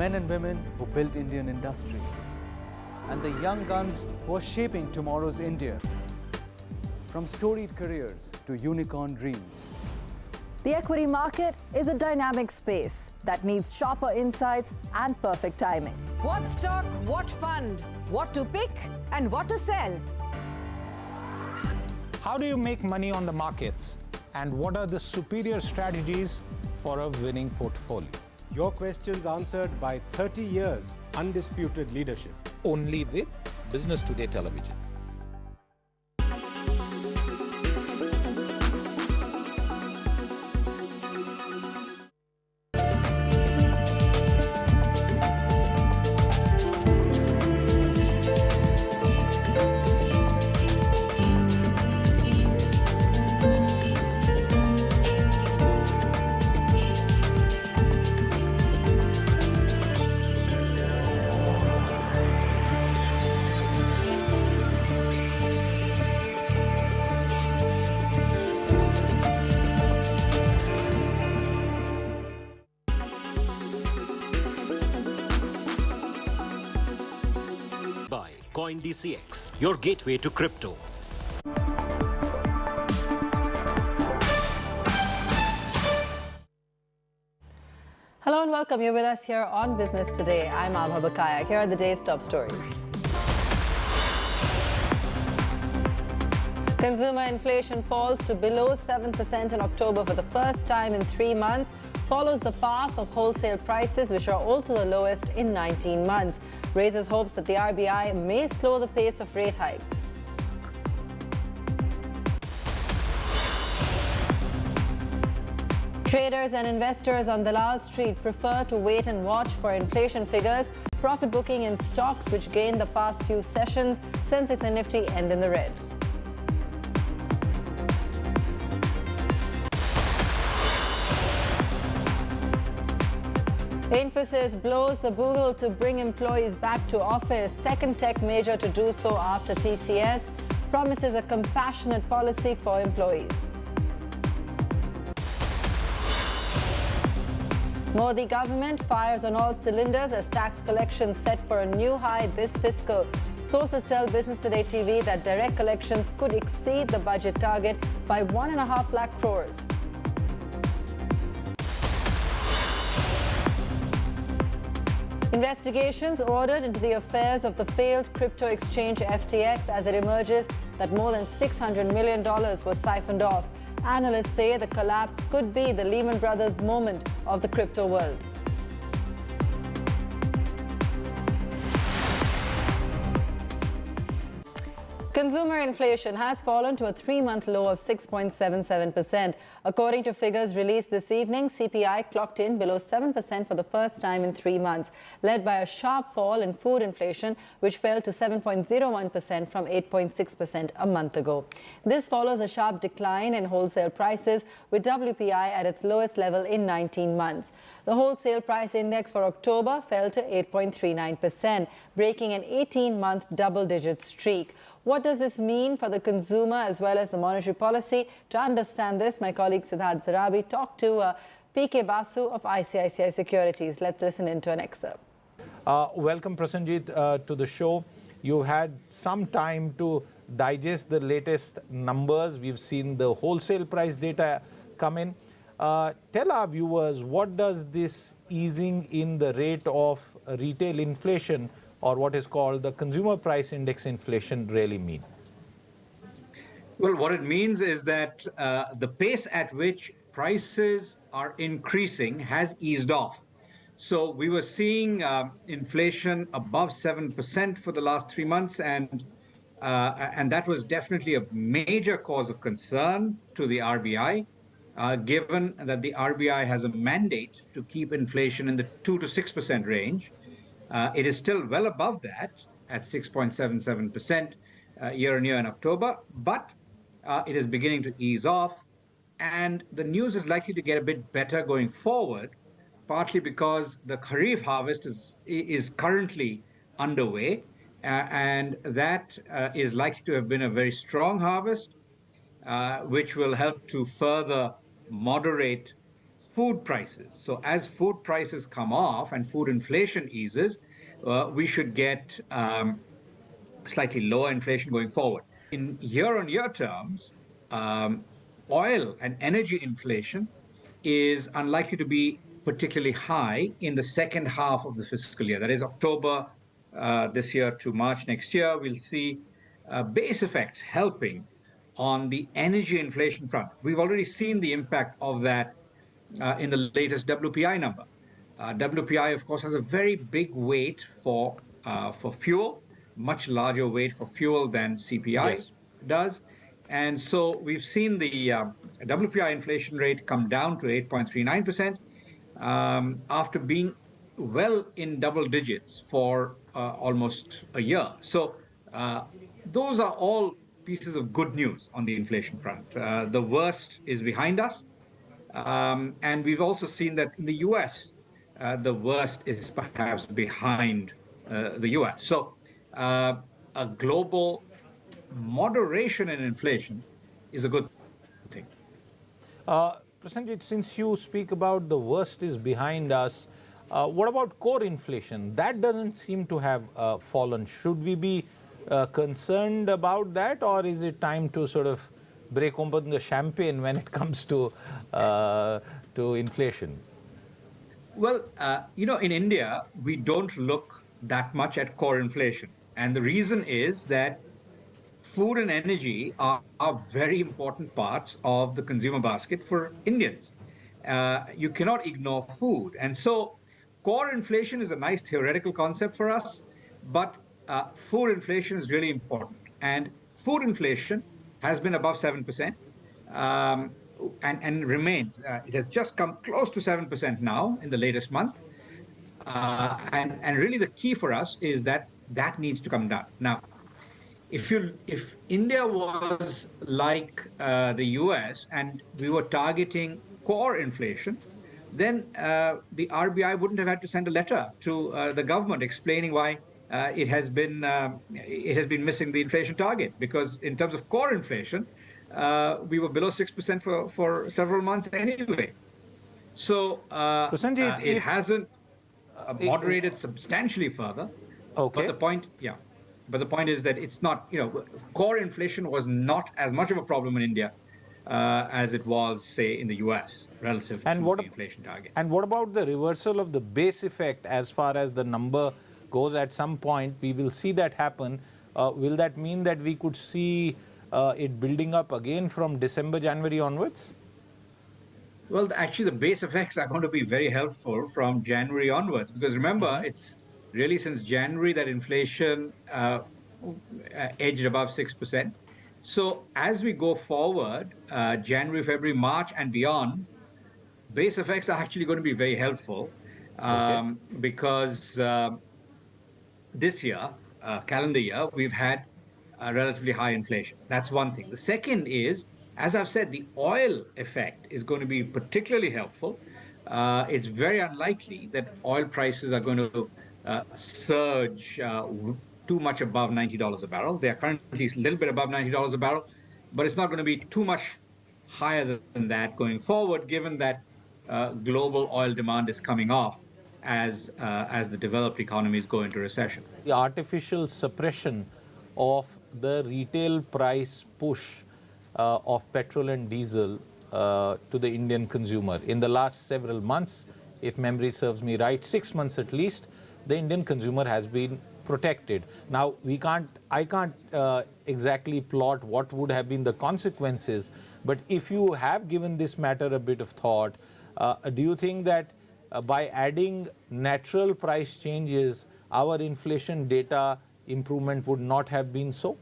men and women who built Indian industry, and the young guns who are shaping tomorrow's India. From storied careers to unicorn dreams. The equity market is a dynamic space that needs sharper insights and perfect timing. What stock, what fund, what to pick and what to sell. How do you make money on the markets? And what are the superior strategies for a winning portfolio? Your questions answered by 30 years undisputed leadership. Only with Business Today Television. By CoinDCX, your gateway to crypto. Hello and welcome. You're with us here on Business Today. I'm Abha Bakaya. Here are the day's top stories. Consumer inflation falls to below 7% in October for the first time in 3 months, follows the path of wholesale prices, which are also the lowest in 19 months. Raises hopes that the RBI may slow the pace of rate hikes. Traders and investors on Dalal Street prefer to wait and watch for inflation figures. Profit booking in stocks which gained the past few sessions. Sensex and Nifty end in the red. Infosys blows the bugle to bring employees back to office. Second tech major to do so after TCS. Promises a compassionate policy for employees. Modi government fires on all cylinders as tax collections set for a new high this fiscal. Sources tell Business Today TV that direct collections could exceed the budget target by 1.5 lakh crores. Investigations ordered into the affairs of the failed crypto exchange FTX as it emerges that more than $600 million was siphoned off. Analysts say the collapse could be the Lehman Brothers moment of the crypto world. Consumer inflation has fallen to a 3-month low of 6.77%. According to figures released this evening, CPI clocked in below 7% for the first time in 3 months, led by a sharp fall in food inflation, which fell to 7.01% from 8.6% a month ago. This follows a sharp decline in wholesale prices, with WPI at its lowest level in 19 months. The wholesale price index for October fell to 8.39%, breaking an 18-month double-digit streak. What does this mean for the consumer as well as the monetary policy? To understand this, my colleague Siddharth Zarabi talked to PK Basu of ICICI Securities. Let's listen into an excerpt. Welcome, Prasenjit, to the show. You had some time to digest the latest numbers. We've seen the wholesale price data come in. Tell our viewers, what does this easing in the rate of retail inflation, or what is called the consumer price index inflation, really mean? Well, what it means is that the pace at which prices are increasing has eased off. So we were seeing inflation above 7% for the last 3 months, and that was definitely a major cause of concern to the RBI, given that the RBI has a mandate to keep inflation in the 2 to 6% range. It is still well above that at 6.77% year on year in October, but it is beginning to ease off, and the news is likely to get a bit better going forward, partly because the Kharif harvest is currently underway, and that is likely to have been a very strong harvest, which will help to further moderate food prices. So as food prices come off and food inflation eases, we should get slightly lower inflation going forward. In year-on-year terms, oil and energy inflation is unlikely to be particularly high in the second half of the fiscal year. That is October this year to March next year. We'll see base effects helping on the energy inflation front. We've already seen the impact of that in the latest WPI number. WPI, of course, has a very big weight for fuel, much larger weight for fuel than CPI Yes. does. And so we've seen the WPI inflation rate come down to 8.39% after being well in double digits for almost a year. So those are all pieces of good news on the inflation front. The worst is behind us. And we've also seen that in the US, the worst is perhaps behind the US. So a global moderation in inflation is a good thing. Prasenjit, since you speak about the worst is behind us, what about core inflation? That doesn't seem to have fallen. Should we be concerned about that, or is it time to sort of break open the champagne when it comes to inflation? Well, in India, we don't look that much at core inflation. And the reason is that food and energy are very important parts of the consumer basket for Indians. You cannot ignore food. And so core inflation is a nice theoretical concept for us, but food inflation is really important. And food inflation has been above 7%. And remains. It has just come close to 7% now in the latest month. And really the key for us is that needs to come down. Now, if India was like the US and we were targeting core inflation, then the RBI wouldn't have had to send a letter to the government explaining why it has been missing the inflation target. Because in terms of core inflation, we were below 6% for several months anyway. So it hasn't moderated substantially further. Okay. But the point is that it's not, core inflation was not as much of a problem in India as it was, say, in the US relative to the inflation target. And what about the reversal of the base effect as far as the number goes? At some point, we will see that happen. Will that mean that we could see it building up again from December, January onwards? Well, actually, the base effects are going to be very helpful from January onwards, because remember, it's really since January that inflation edged above 6%. So as we go forward, January, February, March, and beyond, base effects are actually going to be very helpful because this year, calendar year, we've had relatively high inflation. That's one thing. The second is, as I've said, the oil effect is going to be particularly helpful. It's very unlikely that oil prices are going to surge too much above $90 a barrel. They are currently a little bit above $90 a barrel, but it's not going to be too much higher than that going forward, given that global oil demand is coming off as the developed economies go into recession. The artificial suppression of the retail price push of petrol and diesel to the Indian consumer. In the last several months, if memory serves me right, 6 months at least, the Indian consumer has been protected. Now, I can't exactly plot what would have been the consequences, but if you have given this matter a bit of thought, do you think that by adding natural price changes, our inflation data improvement would not have been so?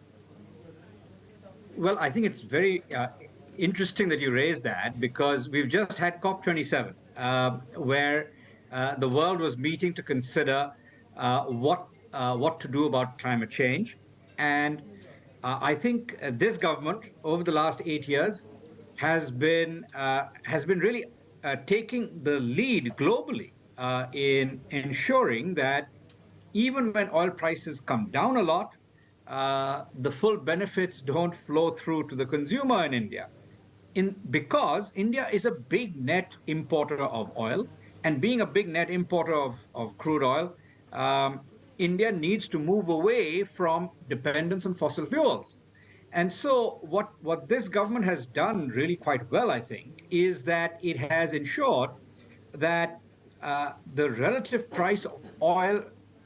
Well, I think it's very interesting that you raised that, because we've just had COP27, where the world was meeting to consider what to do about climate change. And I think this government, over the last 8 years, has been really taking the lead globally in ensuring that even when oil prices come down a lot, the full benefits don't flow through to the consumer in India. because India is a big net importer of oil, and being a big net importer of crude oil, India needs to move away from dependence on fossil fuels. And so what this government has done really quite well, I think, is that it has ensured that the relative price of oil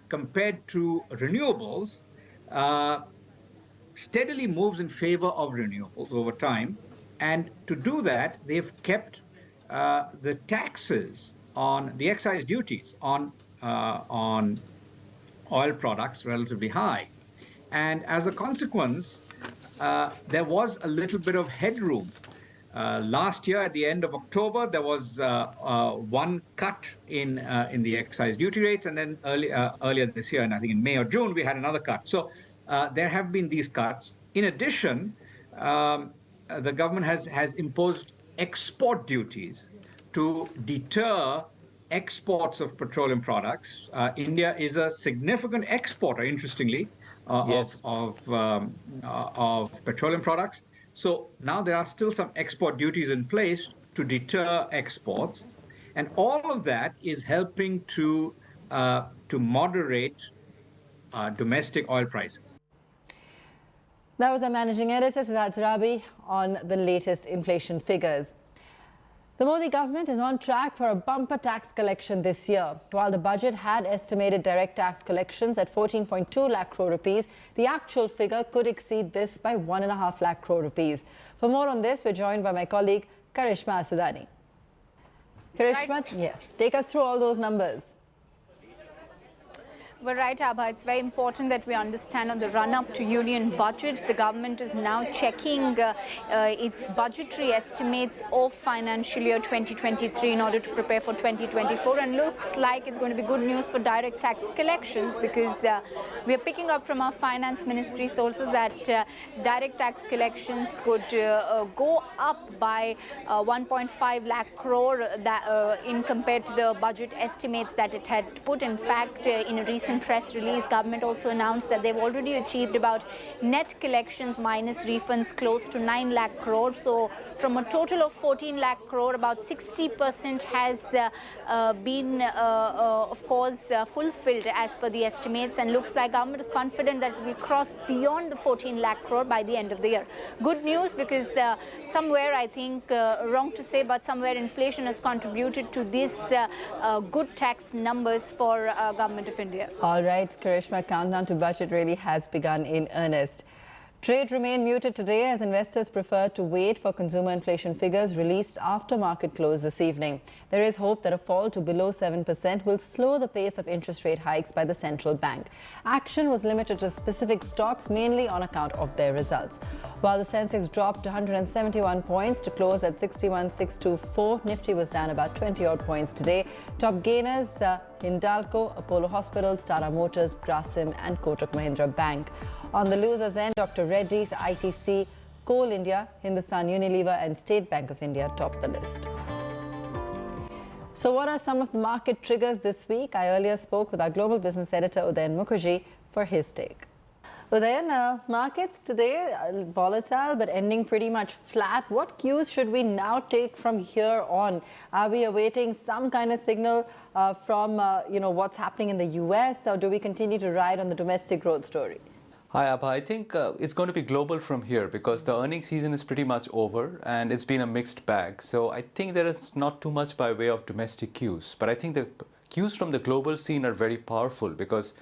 compared to renewables steadily moves in favor of renewables over time. And to do that, they've kept the taxes on the excise duties on oil products relatively high. And as a consequence, there was a little bit of headroom. Last year, at the end of October, there was one cut in the excise duty rates, and then earlier this year, and I think in May or June, we had another cut. So there have been these cuts. In addition, the government has imposed export duties to deter exports of petroleum products. India is a significant exporter, interestingly, Yes. of petroleum products. So now there are still some export duties in place to deter exports, and all of that is helping to moderate domestic oil prices. That was our managing editor, Siddharth Rabi, on the latest inflation figures. The Modi government is on track for a bumper tax collection this year. While the budget had estimated direct tax collections at 14.2 lakh crore rupees, the actual figure could exceed this by 1.5 lakh crore rupees. For more on this, we're joined by my colleague Karishma Asadani. Karishma, yes, take us through all those numbers. Well, right, Abha, it's very important that we understand on the run-up to union budget, the government is now checking its budgetary estimates of financial year 2023 in order to prepare for 2024, and looks like it's going to be good news for direct tax collections, because we are picking up from our finance ministry sources that direct tax collections could go up by 1.5 lakh crore in compared to the budget estimates that it had put. In fact, in a recent press release, government also announced that they've already achieved about net collections minus refunds close to 9 lakh crore. So from a total of 14 lakh crore, about 60% has been, of course, fulfilled as per the estimates, and looks like government is confident that it will cross beyond the 14 lakh crore by the end of the year. Good news, because somewhere, I think, wrong to say, but somewhere inflation has contributed to these good tax numbers for Government of India. All right, Karishma, countdown to budget really has begun in earnest. Trade remained muted today as investors prefer to wait for consumer inflation figures released after market close this evening. There is hope that a fall to below 7% will slow the pace of interest rate hikes by the central bank. Action was limited to specific stocks, mainly on account of their results. While the Sensex dropped to 171 points to close at 61,624, Nifty was down about 20-odd points today. Top gainers, Hindalco, Apollo Hospitals, Tata Motors, Grasim and Kotak Mahindra Bank. On the losers end, Dr. Reddy's, ITC, Coal India, Hindustan Unilever and State Bank of India topped the list. So what are some of the market triggers this week? I earlier spoke with our global business editor Udayan Mukherjee for his take. Udayan, markets today are volatile but ending pretty much flat. What cues should we now take from here on? Are we awaiting some kind of signal from what's happening in the US, or do we continue to ride on the domestic growth story? Hi, Abha. I think it's going to be global from here because the earnings season is pretty much over and it's been a mixed bag. So I think there is not too much by way of domestic cues. But I think the cues from the global scene are very powerful because,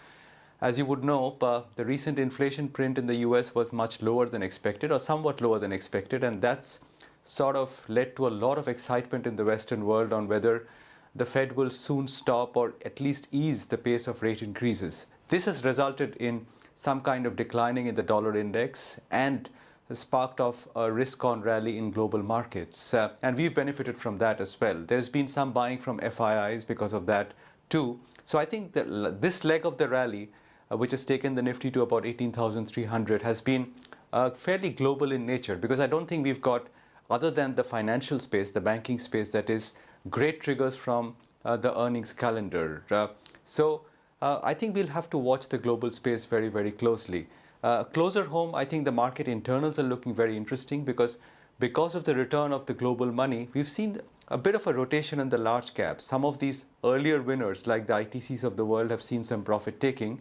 as you would know, the recent inflation print in the US was much lower than expected, or somewhat lower than expected. And that's sort of led to a lot of excitement in the Western world on whether the Fed will soon stop or at least ease the pace of rate increases. This has resulted in some kind of declining in the dollar index and has sparked off a risk-on rally in global markets. And we've benefited from that as well. There's been some buying from FIIs because of that too. So I think that this leg of the rally, which has taken the Nifty to about 18,300, has been fairly global in nature, because I don't think we've got, other than the financial space, the banking space, that is great triggers from the earnings calendar. I think we'll have to watch the global space very, very closely. Closer home, I think the market internals are looking very interesting because because of the return of the global money, we've seen a bit of a rotation in the large caps. Some of these earlier winners, like the ITCs of the world, have seen some profit taking,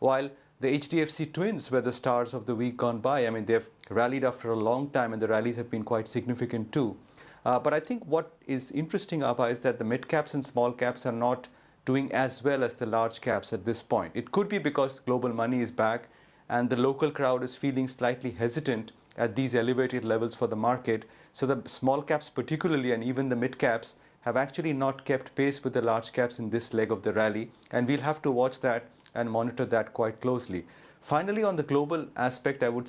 while the HDFC twins were the stars of the week gone by. I mean, they've rallied after a long time, and the rallies have been quite significant too. But I think what is interesting, Abha, is that the mid caps and small caps are not doing as well as the large caps at this point. It could be because global money is back and the local crowd is feeling slightly hesitant at these elevated levels for the market. So the small caps particularly, and even the mid caps, have actually not kept pace with the large caps in this leg of the rally. And we'll have to watch that and monitor that quite closely. Finally, on the global aspect, I would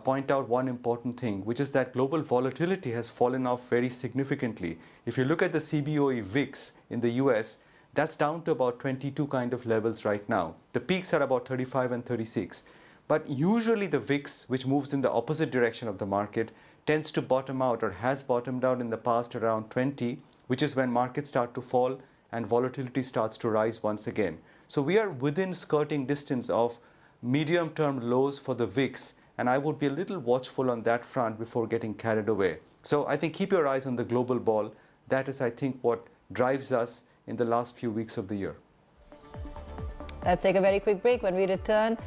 point out one important thing, which is that global volatility has fallen off very significantly. If you look at the CBOE VIX in the US, that's down to about 22 kind of levels right now. The peaks are about 35 and 36. But usually the VIX, which moves in the opposite direction of the market, tends to bottom out or has bottomed out in the past around 20, which is when markets start to fall and volatility starts to rise once again. So we are within skirting distance of medium-term lows for the VIX, and I would be a little watchful on that front before getting carried away. So I think keep your eyes on the global ball. That is, I think, what drives us in the last few weeks of the year. Let's take a very quick break. When we return,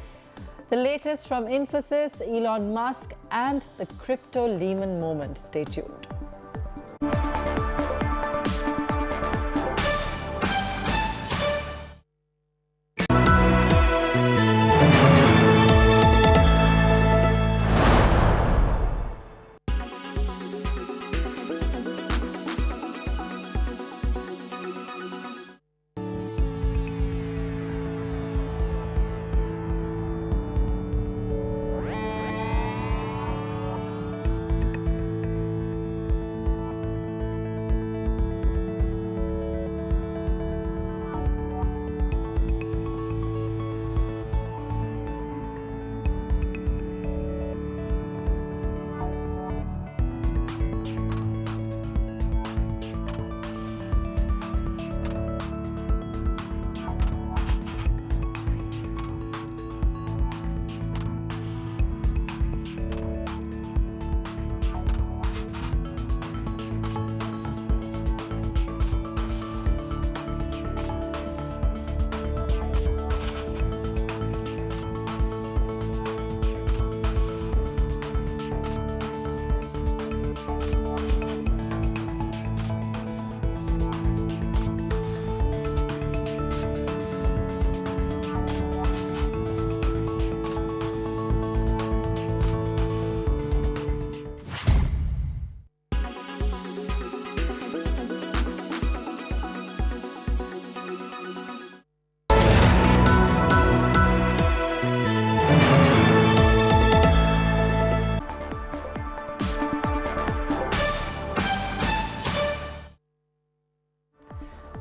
the latest from Infosys, Elon Musk, and the crypto Lehman moment. Stay tuned.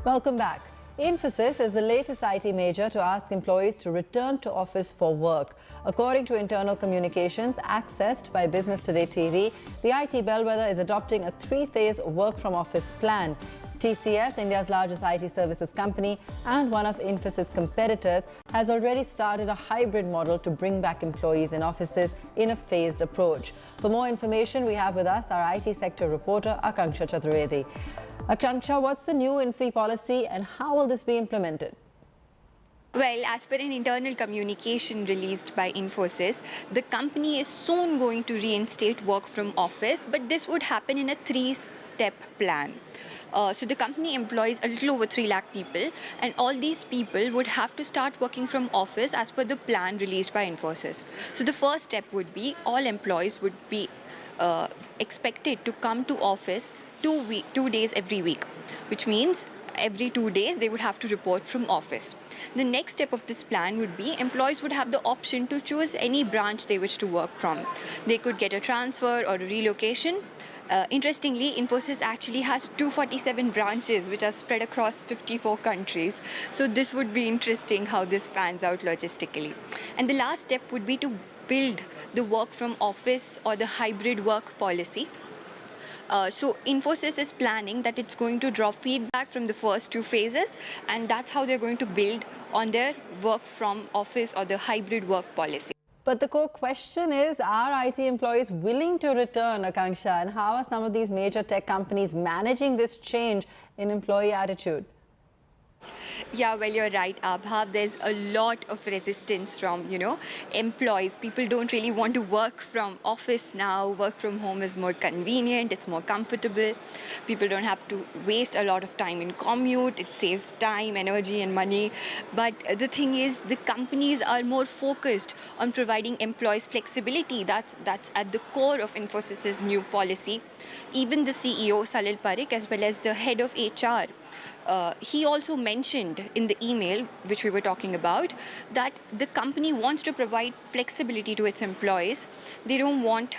Welcome back. Infosys is the latest IT major to ask employees to return to office for work. According to internal communications accessed by Business Today TV, the IT bellwether is adopting a three-phase work-from-office plan. TCS, India's largest IT services company and one of Infosys' competitors, has already started a hybrid model to bring back employees in offices in a phased approach. For more information, we have with us our IT sector reporter, Akanksha Chaturvedi. Akanksha, what's the new Info policy and how will this be implemented? Well, as per an internal communication released by Infosys, the company is soon going to reinstate work from office, but this would happen in a three-step plan. So the company employs a little over 3 lakh people, and all these people would have to start working from office as per the plan released by Infosys. So the first step would be all employees would be expected to come to office 2 days every week, which means every 2 days they would have to report from office. The next step of this plan would be employees would have the option to choose any branch they wish to work from. They could get a transfer or a relocation. Interestingly, Infosys actually has 247 branches which are spread across 54 countries. So this would be interesting how this pans out logistically. And the last step would be to build the work from office or the hybrid work policy. So Infosys is planning that it's going to draw feedback from the first 2 phases, and that's how they're going to build on their work from office or the hybrid work policy. But the core question is, are IT employees willing to return, Akanksha? And how are some of these major tech companies managing this change in employee attitude? Yeah, well, you're right, Abha. There's a lot of resistance from, employees. People don't really want to work from office now. Work from home is more convenient. It's more comfortable. People don't have to waste a lot of time in commute. It saves time, energy, and money. But the thing is, the companies are more focused on providing employees flexibility. That's at the core of Infosys' new policy. Even the CEO, Salil Parekh, as well as the head of HR, he also mentioned in the email, which we were talking about, that the company wants to provide flexibility to its employees. They don't want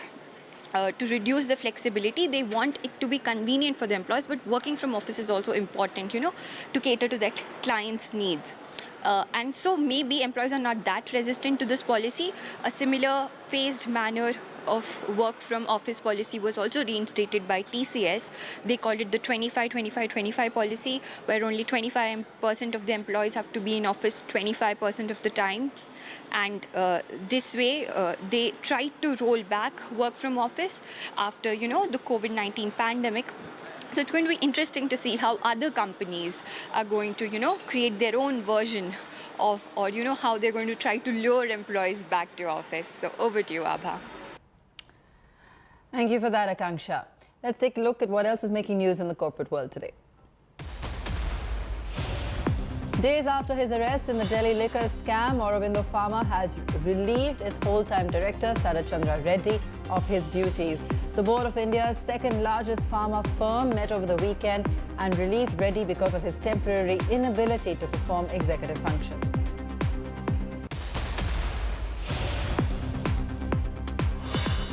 to reduce the flexibility. They want it to be convenient for the employees, but working from office is also important, to cater to their clients' needs. And so maybe employees are not that resistant to this policy. A similar phased manner of work from office policy was also reinstated by TCS. They called it the 25-25-25 policy, where only 25% of the employees have to be in office 25% of the time. And this way, they tried to roll back work from office after, the COVID-19 pandemic. So it's going to be interesting to see how other companies are going to, create their own version of, or, how they're going to try to lure employees back to office. So over to you, Abha. Thank you for that, Akanksha. Let's take a look at what else is making news in the corporate world today. Days after his arrest in the Delhi liquor scam, Aurobindo Pharma has relieved its whole-time director, Sarat Chandra Reddy, of his duties. The board of India's second largest pharma firm met over the weekend and relieved Reddy because of his temporary inability to perform executive functions.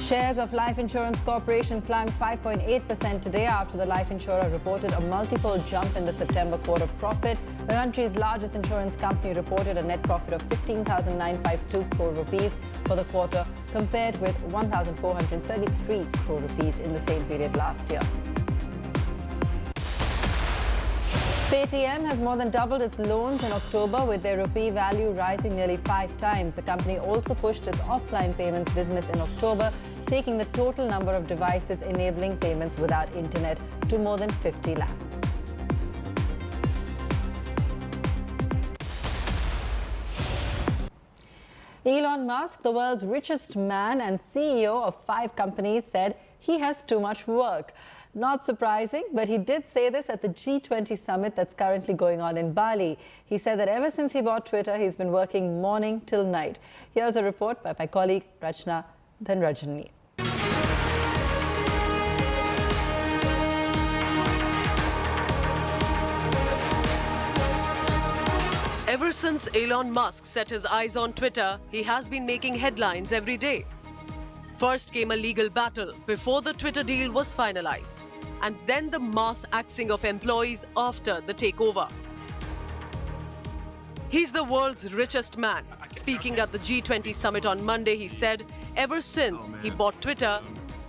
Shares of Life Insurance Corporation climbed 5.8% today after the life insurer reported a multiple jump in the September quarter profit. The country's largest insurance company reported a net profit of 15,952 crore rupees for the quarter, compared with 1,433 crore rupees in the same period last year. Paytm has more than doubled its loans in October, with their rupee value rising nearly 5 times. The company also pushed its offline payments business in October, taking the total number of devices enabling payments without internet to more than 50 lakhs. Elon Musk, the world's richest man and CEO of 5 companies, said he has too much work. Not surprising, but he did say this at the G20 summit that's currently going on in Bali. He said that ever since he bought Twitter, he's been working morning till night. Here's a report by my colleague Rachna Dhanrajani. Ever since Elon Musk set his eyes on Twitter, he has been making headlines every day. First came a legal battle before the Twitter deal was finalized, and then the mass axing of employees after the takeover. He's the world's richest man. Speaking at the G20 summit on Monday, he said ever since he bought Twitter,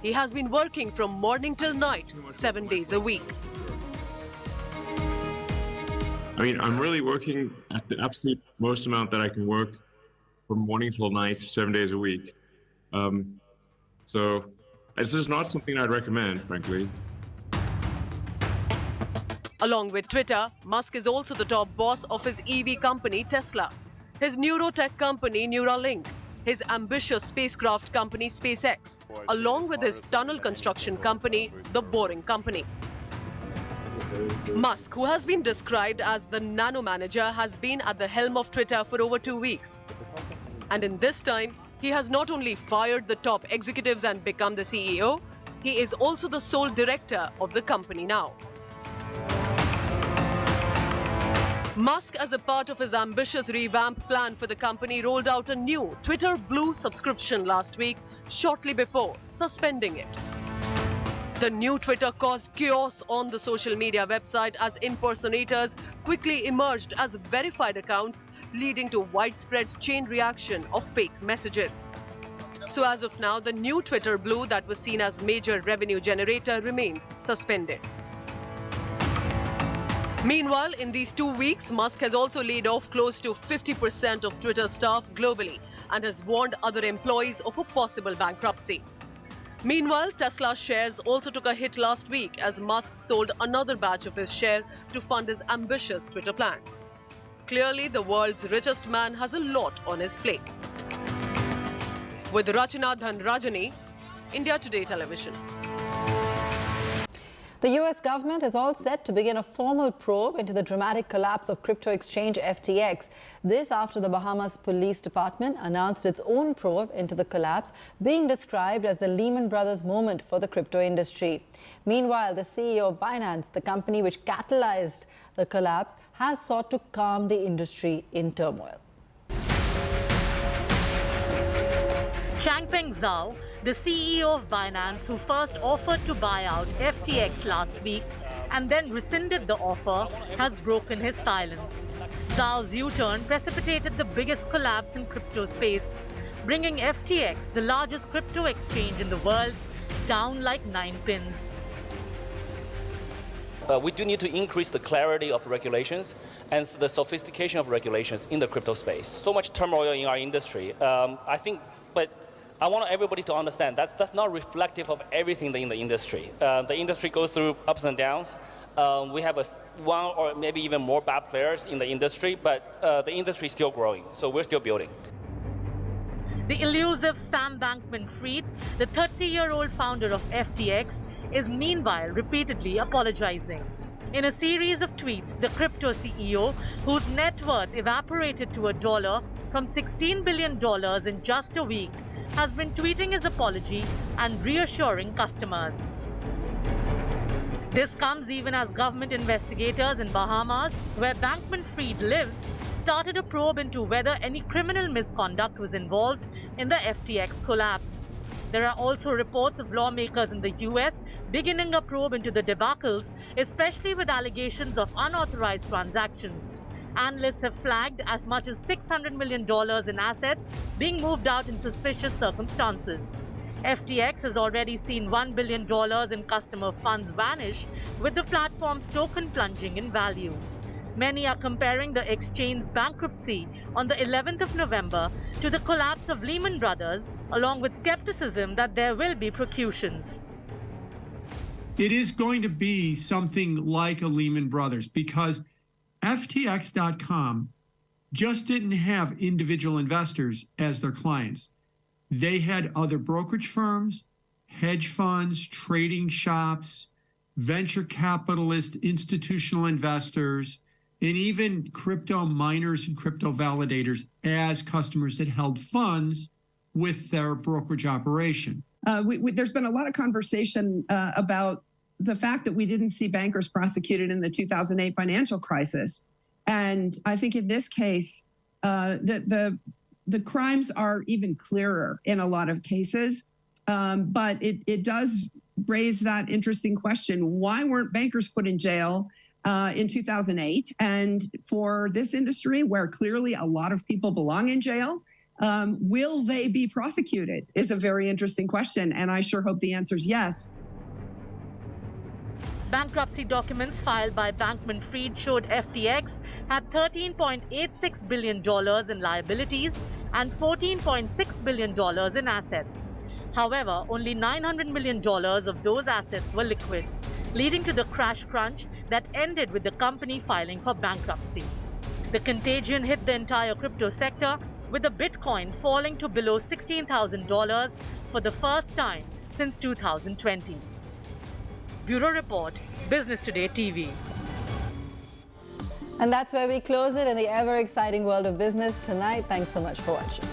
he has been working from morning till night, 7 days a week. I mean, I'm really working at the absolute most amount that I can work from morning till night, 7 days a week. So this is not something I'd recommend, frankly. Along with Twitter, Musk is also the top boss of his EV company, Tesla, his neurotech company, Neuralink, his ambitious spacecraft company, SpaceX, along with his tunnel construction company, The Boring Company. Musk, who has been described as the nano manager, has been at the helm of Twitter for over 2 weeks. And in this time, he has not only fired the top executives and become the CEO, he is also the sole director of the company now. Musk, as a part of his ambitious revamp plan for the company, rolled out a new Twitter Blue subscription last week, shortly before suspending it. The new Twitter caused chaos on the social media website as impersonators quickly emerged as verified accounts, leading to widespread chain reaction of fake messages. So as of now, the new Twitter Blue that was seen as major revenue generator remains suspended. Meanwhile, in these 2 weeks, Musk has also laid off close to 50% of Twitter staff globally, and has warned other employees of a possible bankruptcy. Meanwhile, Tesla shares also took a hit last week as Musk sold another batch of his share to fund his ambitious Twitter plans. Clearly, the world's richest man has a lot on his plate. With Rachana Dhanrajani, India Today Television. The US government is all set to begin a formal probe into the dramatic collapse of crypto exchange FTX. This after the Bahamas Police Department announced its own probe into the collapse, being described as the Lehman Brothers moment for the crypto industry. Meanwhile, the CEO of Binance, the company which catalyzed the collapse, has sought to calm the industry in turmoil. Changpeng Zhao, the CEO of Binance, who first offered to buy out FTX last week and then rescinded the offer, has broken his silence. Zhao's U-turn precipitated the biggest collapse in crypto space, bringing FTX, the largest crypto exchange in the world, down like 9 pins. We do need to increase the clarity of regulations and the sophistication of regulations in the crypto space. So much turmoil in our industry. But I want everybody to understand that's not reflective of everything in the industry. The industry goes through ups and downs. We have one or maybe even more bad players in the industry, but the industry is still growing, so we're still building. The elusive Sam Bankman-Fried, the 30-year-old founder of FTX, is meanwhile repeatedly apologizing. In a series of tweets, the crypto CEO, whose net worth evaporated to $1 from $16 billion in just a week, has been tweeting his apology and reassuring customers. This comes even as government investigators in Bahamas, where Bankman-Fried lives, started a probe into whether any criminal misconduct was involved in the FTX collapse. There are also reports of lawmakers in the US beginning a probe into the debacles, especially with allegations of unauthorized transactions. Analysts have flagged as much as $600 million in assets being moved out in suspicious circumstances. FTX has already seen $1 billion in customer funds vanish, with the platform's token plunging in value. Many are comparing the exchange's bankruptcy on the 11th of November to the collapse of Lehman Brothers, along with skepticism that there will be prosecutions. It is going to be something like a Lehman Brothers because FTX.com just didn't have individual investors as their clients. They had other brokerage firms, hedge funds, trading shops, venture capitalists, institutional investors, and even crypto miners and crypto validators as customers that held funds with their brokerage operation. There's been a lot of conversation about the fact that we didn't see bankers prosecuted in the 2008 financial crisis. And I think in this case, the crimes are even clearer in a lot of cases. But it does raise that interesting question. Why weren't bankers put in jail in 2008? And for this industry, where clearly a lot of people belong in jail, will they be prosecuted is a very interesting question. And I sure hope the answer is yes. Bankruptcy documents filed by Bankman-Fried showed FTX had $13.86 billion in liabilities and $14.6 billion in assets. However, only $900 million of those assets were liquid, leading to the crash crunch that ended with the company filing for bankruptcy. The contagion hit the entire crypto sector, with the Bitcoin falling to below $16,000 for the first time since 2020. Bureau Report, Business Today TV. And that's where we close it in the ever-exciting world of business tonight. Thanks so much for watching.